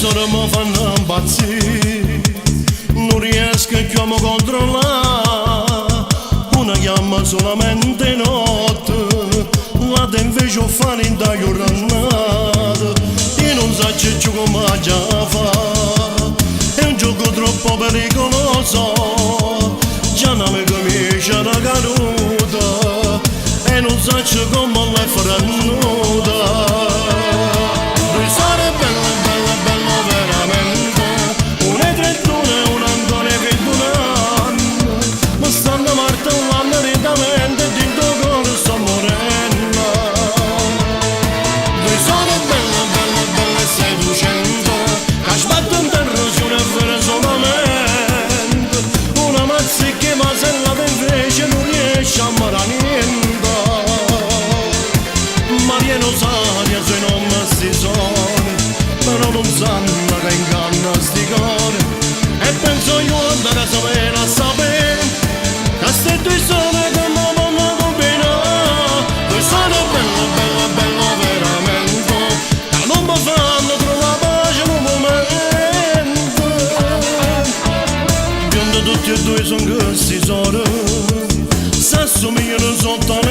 Sono mi fanno impazzire, non riesco più a mi controllare, una chiama solamente notte, l'altra invece fa da giornata, io non so più come già fa, è un gioco troppo pericoloso, già non mi comincia la caduta, e non so più come la faranno. Però non sanno che inganna sti cori, e penso io andare a sapere che ste due sono che non vanno combinare, due sono bello veramente, che non mi fanno trovare pace in un momento. Biondo tutti e due sono questi soli, si assomigliano soltanto